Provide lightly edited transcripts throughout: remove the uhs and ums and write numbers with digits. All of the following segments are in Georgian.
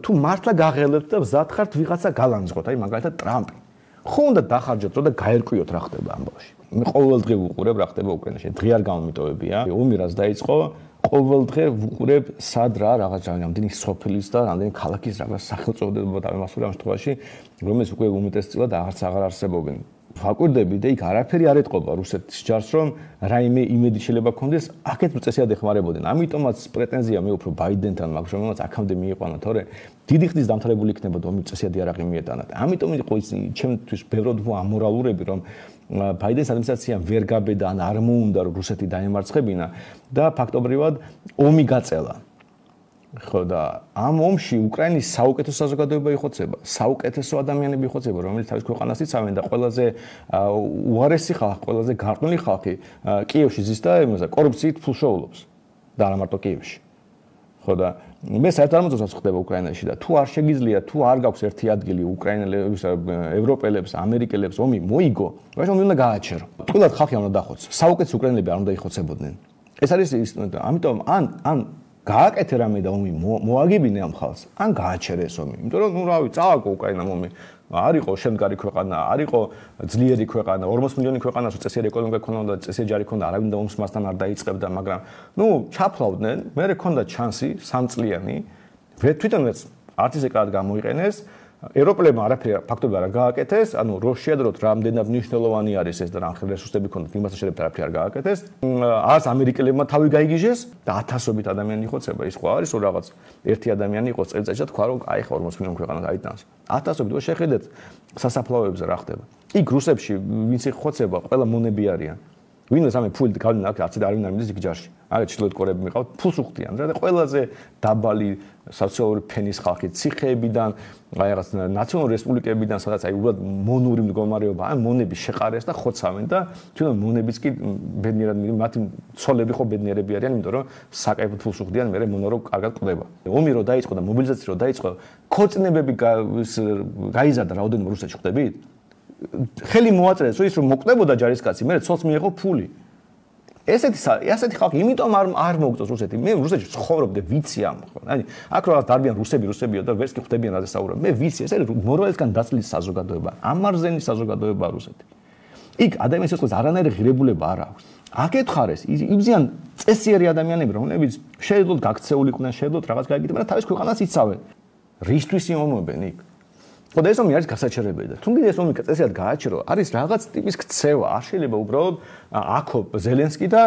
თუ მართლა გაღელებთ და მზად ხართ ვიღაცა გალანძღოთ, აი მაგალითად ტრამპი. ხო უნდა დახარჯოთ რომ და გაერკვიოთ რა ხდება ამ ბავში. მე ყოველდღე ვუყურებ რა ხდება უკრაინაში. დღე არ გამომიტოვებია. ომი რაც დაიწყო, ყოველდღე ვუყურებ სად რა რაღაც რამდენი სოფლის და რამდენი ქალაქის რაღაც სახელწოდება დამასურა ამ შემთხვევაში, რომელიც უკვე უმეტესწილად აღარ არსებობენ. ვაკვირდები და იქ არაფერი არ ეტყობა რუსეთის ჯარს რომ რაიმე იმედი შეიძლება ქონდეს აქეთ წესიად ეხმარებოდნენ. ამიტომაც პრეტენზია მე უფრო ბაიდენთან მაქვს რომელსაც აქამდე მიიყვანა, თორე დიდი ხნის დამთავრებული იქნებოდა ომი წესიად იარაღი მიეტანათ. ამიტომ იყო ის ჩემთვის ბევრად ამორალურები რომ ბაიდენის ადმინისტრაციამ ვერ გაბედა ან არ მოუნდა რომ რუსეთი დაემარცხებინა და ფაქტობრივად ომი გაწელა. ხო და ამ ომში უკრაინის საუკეთესო საზოგადოება იხოცება, საუკეთესო ადამიანები იხოცება, რომელიც თავის ქვეყანას იცავენ და ყველაზე უარესი ხალხი, ყველაზე გარყვნილი ხალხი კიევში ზის და კორუფციით ფულშოულობს და არა მარტო კიევში. ხო და მე საერთოდ არ მოწონს ხდება უკრაინაში და თუ არ შეგიძლია, თუ არ გაქვს ერთი ადგილი უკრაინელებს, ევროპელებს, ამერიკელებს ომი მოიგო, მაშინ უნდა გააჩერო. თულად ხალხი არ უნდა დახოც. საუკეთესო უკრაინელები არ უნდა იხოცებოდნენ. ეს არის ამიტომ ან გააკეთე რამე და ომი მოაგებინე ამ ხალხს, ან გააჩერე ეს ომი. იმიტომ რომ რავი, წავაგო უკრაინამ ომი. არ იყო შემდგარი ქვეყანა, არ იყო ძლიერი ქვეყანა, 40 მილიონი ქვეყანას წესიერი ეკონომიკა ქონდა და წესიერი ჯარი ქონდა, არავინ და ომს მასთან არ დაიწყებდა, მაგრამ ჩაფლავდნენ, მერე ქონდა ჩანსი სამწლიანი, თვითონაც არც ისე კარგად გამოიყენეს. ევროპელებმა არაფერი ფაქტობრივად არ გააკეთეს, ანუ რო შეადროთ რამდენად მნიშვნელოვანი არის ეს და რამხელა რესურსები ქონდათ, იმასთან შედარებით არაფერი არ გააკეთეს. არც ამერიკელებმა თავი გაიგიჟეს და ათასობით ადამიანი იხოცება. ის ხო არის რომ რაღაც ერთი ადამიანი იყოს წელიწადში და თქვა რომ აი ხა 40 მილიონი ქვეყანა გაიტანს. ათასობით და შეხედეთ სასაფლაოებზე რა ხდება. იქ რუსებში ვინც იხოცება, ყველა მონები არიან. ვინმეს ამე ფული გავდნენ აქ არც არ ვინ არ მიდის იქ ჯარში. აი ჩრდილოეთ კორეები მიყავთ, ფულს უხდიან რა და ყველაზე დაბალი სოციალური ფენის ხალხი ციხეებიდან, აი რაღაც ნაციონალური რესპუბლიკებიდან, სადაც აი უბრალოდ მონური მდგომარეობა, აი მონები შეყარეს და ხოცავენ და თვითონ მონებიც კი ბედნიერად მათი ცოლები ხო ბედნიერები არიან, იმიტომ რომ საკაიფო ფულს უხდიან, მერე მონა რომ კარგად ყდება. ომი რო დაიწყო და მობილიზაცია რო დაიწყო, ქორწინებები გაიზარდა რაოდენობა რუსეთში ხდებით? ხელი მოაწერეს რომ ის რომ მოკვდებოდა ჯარისკაცი, მე ცოლს მიიღო ფული. ესეთი ხალხი იმიტომ არ მოგწონს რუსეთი. მე რუსეთში ცხოვრობდი, ვიცი ამ ხო. აი, აქ რაღაც დარბიან რუსებიო და ვერც კი ხვდებიან რაზე საუბრობ. მე ვიცი, ეს არის მორალისგან დაცლის საზოგადოება, ამარზენის საზოგადოება რუსეთი. იქ ადამიანის სიცოცხლეს არანაირი ღირებულება არ აქვს. აქეთ ხარეს იბზიან წესიერი ადამიანები, რომლებიც შეეძლოთ გაქცეული იყვნენ, შეეძლოთ რაღაც გაიგებდნენ და თავის ქვეყანას იცავენ. რისთვის იმომობენ იქ? ხო და ეს ომი არის გასაჩერებელი და თუნდაც ეს ომი წესიად გააჩერო, არის რაღაც ტიპის ქცევა. არ შეიძლება უბრალოდ აქო ზელენსკი და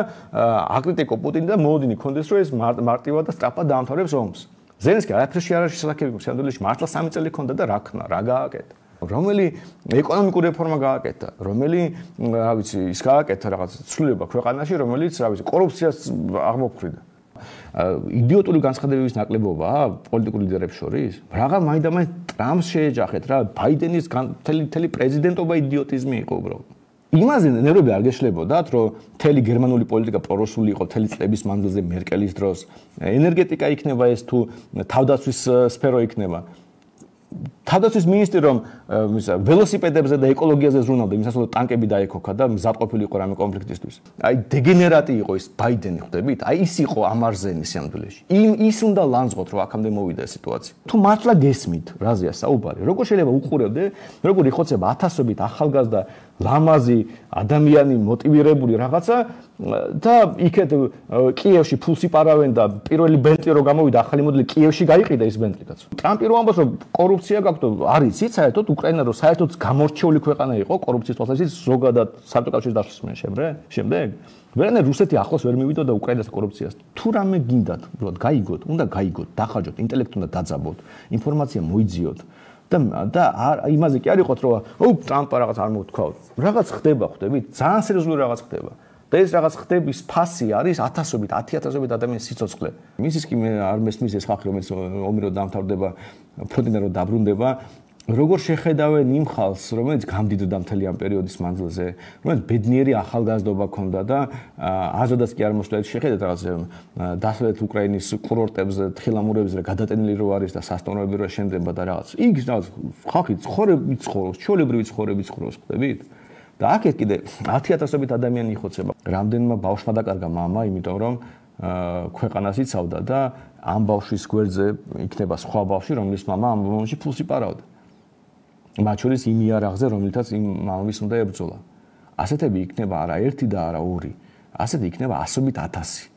აკრიტიკო პუტინი და მოლოდინი კონდეს რომ ეს მარტივად და სწრაფად დაამთავრებს ომს. ზელენსკი არაფერში არ არის შესაძლებელი, სამდელში მართლა 3 წელი ქონდა და რა ქნა, რა გააკეთა. რომელი ეკონომიკური რეფორმა გააკეთა, რომელი რა ვიცი, ის გააკეთა რაღაც ცვლილება ქვეყანაში, რომელიც რა ვიცი, კორუფციას აღმოფხრიდა. იდიოტური განცხადებების ნაკლებობა პოლიტიკურ ლიდერებს შორის. რაღა მაინდამაინც ტრამპს შეეჯახეთ რა, ბაიდენის მთელი პრეზიდენტობა იდიოტიზმი იყო უბრალოდ. იმაზე ნერვები არ გეშლებოდათ, რომ მთელი გერმანული პოლიტიკა პრორუსული იყო მთელი წლების მანძილზე მერკელის დროს. ენერგეტიკა იქნება ეს თუ თავდაცვის სფერო იქნება. თავდაცვის მინისტრი რომ ველოსიპედებზე და ეკოლოგიაზე ზრუნავდა, იმისას რომ ტანკები დაეკოქა და მზადყოფილი იყო რამე კონფლიქტისთვის. აი დეგენერატი იყო ის ბაიდენი, ხვდებით? აი ის იყო ამარზენი სამდვილეში. ის უნდა ლანძღოთ, რომ აქამდე მოვიდა ეს სიტუაცია. თუ მართლა გესმით, რაზეა საუბარი? როგორ შეიძლება უყურებდე, როგორ იხოცება ათასობით ახალგაზრდა ლამაზი ადამიანი მოტივირებული რაღაცა და იქეთ კიევში ფულს იპარავენ და პირველი ბენტლი რო გამოვიდა ახალი მოდელი კიევში გაიყიდა ის ბენტლი კაცო. ტრამპი რო ამბობს რომ კორუფცია გაქვთ, არის იცით საერთოდ უკრაინა რო საერთოდ გამორჩეული ქვეყანა იყო კორუფციის თვალსაზრისით ზოგადად საბჭოთა კავშირის დაშლის შემდეგ ვერანაირ რუსეთი ახლოს ვერ მივიდოდა უკრაინას კორუფციას. თუ რამე გინდათ, უბრალოდ გაიგოთ, უნდა გაიგოთ, დახარჯოთ, ინტელექტი უნდა დაძაბოთ, ინფორმაცია მოიძიოთ. და იმაზე კი არ იყოთ რომ ტრამპა რაღაც არ მოგთქვაოთ. რაღაც ხდება, ხვდებით? ძალიან სერიოზული რაღაც ხდება. და ეს რაღაც ხდების ფასი არის 10,000 ადამიანის სიცოცხლე. მისის კი მე არ მესმის ეს ხალხი რომელიც ომი რო დამთავრდება, ფრონტიდან რო დაბრუნდება, როგორ შეხედავენ იმ ხალხს, რომელიც გამდიდრდა მთელი ამ პერიოდის მანძილზე, რომელიც ბედნიერი ახალგაზრდობა ჰქონდა და აზრადაც კი არ მოსვლეთ შეხედეთ რაღაც დასავლეთ უკრაინის კურორტებზე, თხილამურებზე გადატენილი რო არის და სასტუმროები რო შენდება და რაღაც. იქ რაღაც ხალხი ცხოვრობს, ჩვეულებრივი ცხოვრების ხროს, ხვდებით? და აქეთ კიდე 10,000 ადამიანი იხოცება. რამდენმა ბავშვმა დაკარგა მამა, იმიტომ რომ ქვეყანას იცავდა და ამ ბავშვის გვერდზე იქნება სხვა ბავშვი, რომლის მამა ამ მომენტში ფულს იპარავდა. მათ შორის იმ იარაღზე, რომელთაც იმ მამის უნდა ებრძოლა. ასეთები იქნება არა ერთი და არა ორი, ასეთი იქნება ასობით 1000.